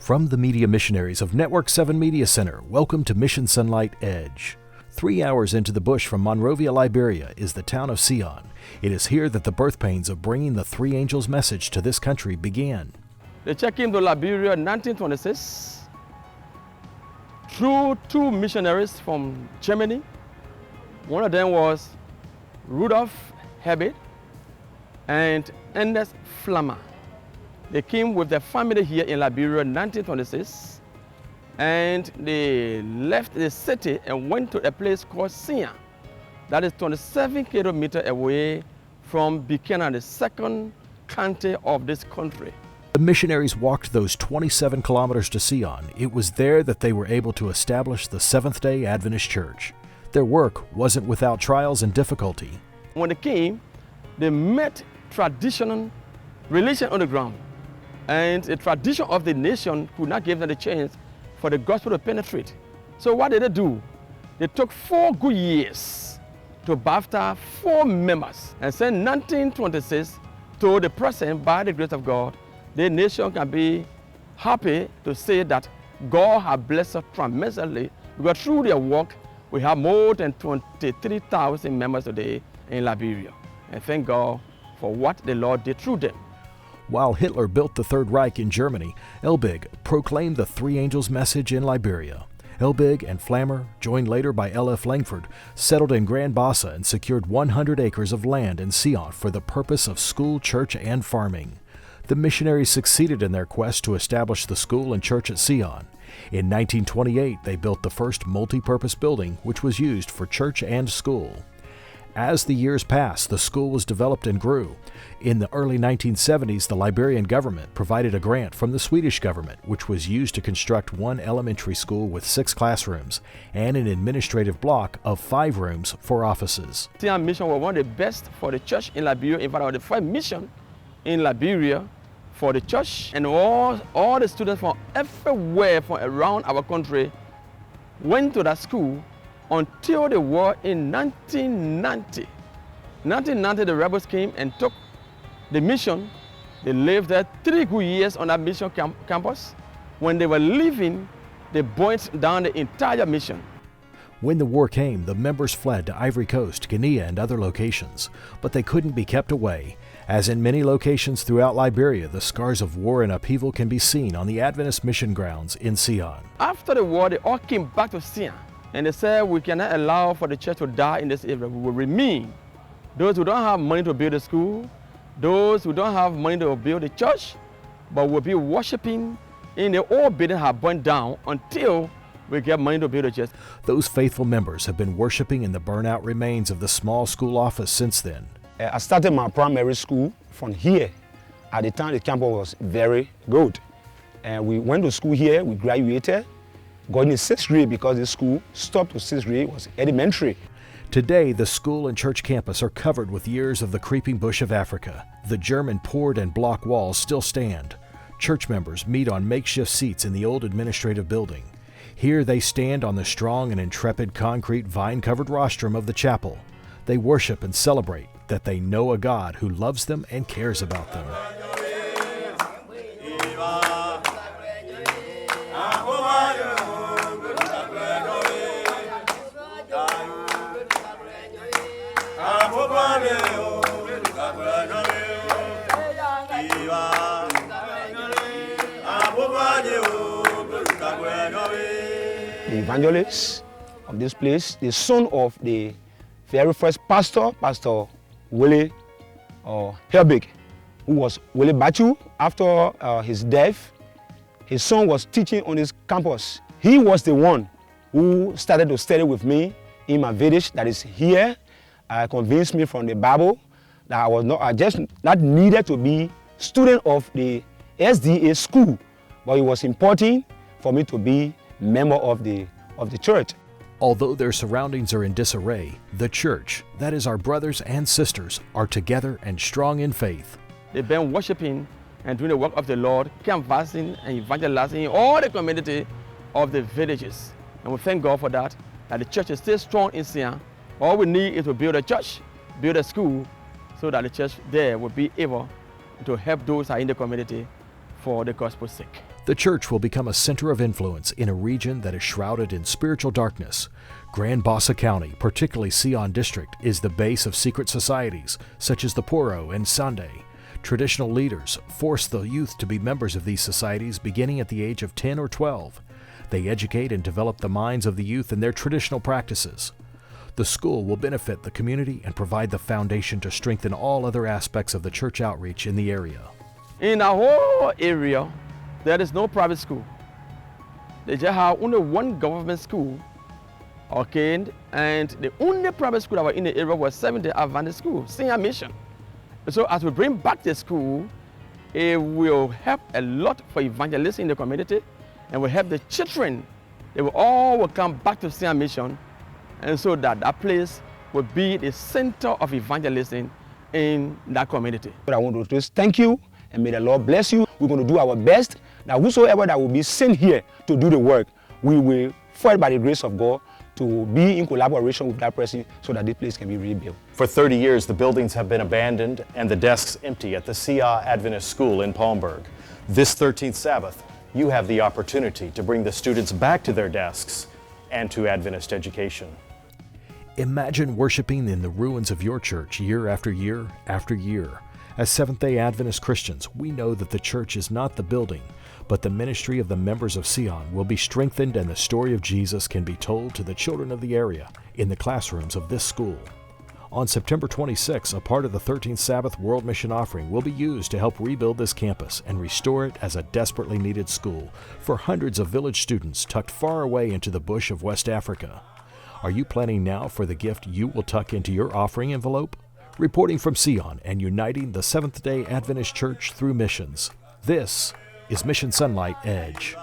From the media missionaries of Network 7 Media Center, welcome to Mission Sonlight Edge. 3 hours into the bush from Monrovia, Liberia, is the town of Siahn. It is here that the birth pains of bringing the three angels' message to this country began. The church came to Liberia in 1926 through two missionaries from Germany. One of them was Rudolf Herbert and Ernest Flammer. They came with their family here in Liberia in 1926, and they left the city and went to a place called Siahn. That is 27 kilometers away from Buchanan, the second county of this country. The missionaries walked those 27 kilometers to Siahn. It was there that they were able to establish the Seventh-day Adventist Church. Their work wasn't without trials and difficulty. When they came, they met traditional religion on the ground. And the tradition of the nation could not give them the chance for the gospel to penetrate. So what did they do? They took 4 good years to baptize 4 members. And since 1926 to the present, by the grace of God, the nation can be happy to say that God has blessed us tremendously, because through their work, we have more than 23,000 members today in Liberia. And thank God for what the Lord did through them. While Hitler built the Third Reich in Germany, Elbig proclaimed the Three Angels' message in Liberia. Elbig and Flammer, joined later by L.F. Langford, settled in Grand Bassa and secured 100 acres of land in Siahn for the purpose of school, church, and farming. The missionaries succeeded in their quest to establish the school and church at Siahn. In 1928, they built the first multi-purpose building, which was used for church and school. As the years passed, the school was developed and grew. In the early 1970s, the Liberian government provided a grant from the Swedish government, which was used to construct 1 elementary school with 6 classrooms and an administrative block of 5 rooms for offices. Siahn mission was one of the best for the church in Liberia. In fact, it was the first mission in Liberia for the church, and all the students from everywhere from around our country went to that school until the war in 1990. 1990, the rebels came and took the mission. They lived there 3 good years on that mission campus. When they were leaving, they burnt down the entire mission. When the war came, the members fled to Ivory Coast, Guinea, and other locations, but they couldn't be kept away. As in many locations throughout Liberia, the scars of war and upheaval can be seen on the Adventist mission grounds in Siahn. After the war, they all came back to Siahn, and they said, we cannot allow for the church to die in this area. We will remain. Those who don't have money to build a school, those who don't have money to build a church, but will be worshiping in the old building have burned down until we get money to build a church. Those faithful members have been worshiping in the burnout remains of the small school office since then. I started my primary school from here. At the time, the campus was very good. And we went to school here, we graduated, got in 6th grade because the school stopped to 6th grade, was elementary. Today, the school and church campus are covered with years of the creeping bush of Africa. The German poured and block walls still stand. Church members meet on makeshift seats in the old administrative building. Here they stand on the strong and intrepid concrete vine-covered rostrum of the chapel. They worship and celebrate that they know a God who loves them and cares about them. The evangelist of this place, the son of the very first pastor, Pastor Willie Herbig, who was Willie Bachu. After his death, his son was teaching on his campus. He was the one who started to study with me in my village that is here. Convinced me from the Bible that I just not needed to be student of the SDA school, but it was important for me to be member of the church. Although their surroundings are in disarray, the church, that is our brothers and sisters, are together and strong in faith. They've been worshiping and doing the work of the Lord, canvassing and evangelizing in all the community of the villages. And we thank God for that the church is still strong in Siahn. All we need is to build a church, build a school, so that the church there will be able to help those who are in the community for the gospel's sake. The church will become a center of influence in a region that is shrouded in spiritual darkness. Grand Bassa County, particularly Siahn District, is the base of secret societies such as the Poro and Sande. Traditional leaders force the youth to be members of these societies beginning at the age of 10 or 12. They educate and develop the minds of the youth in their traditional practices. The school will benefit the community and provide the foundation to strengthen all other aspects of the church outreach in the area. In our whole area, there is no private school. They just have only one government school, okay, and the only private school that was in the area was Seventh-day Adventist School, Senior Mission. So as we bring back the school, it will help a lot for evangelism in the community, and will help the children. They will come back to Senior Mission, and so that place will be the center of evangelism in that community. But I want to just thank you, and may the Lord bless you. We're going to do our best that whosoever that will be sent here to do the work, we will fight by the grace of God to be in collaboration with that person so that this place can be rebuilt. For 30 years, the buildings have been abandoned and the desks empty at the Siahn Adventist School in Palmberg. This 13th Sabbath, you have the opportunity to bring the students back to their desks and to Adventist education. Imagine worshiping in the ruins of your church year after year after year. As Seventh-day Adventist Christians, we know that the church is not the building, but the ministry of the members of Siahn will be strengthened and the story of Jesus can be told to the children of the area in the classrooms of this school. On September 26, a part of the 13th Sabbath World Mission Offering will be used to help rebuild this campus and restore it as a desperately needed school for hundreds of village students tucked far away into the bush of West Africa. Are you planning now for the gift you will tuck into your offering envelope? Reporting from Siahn and uniting the Seventh-day Adventist Church through missions, this is Mission Sonlight Edge.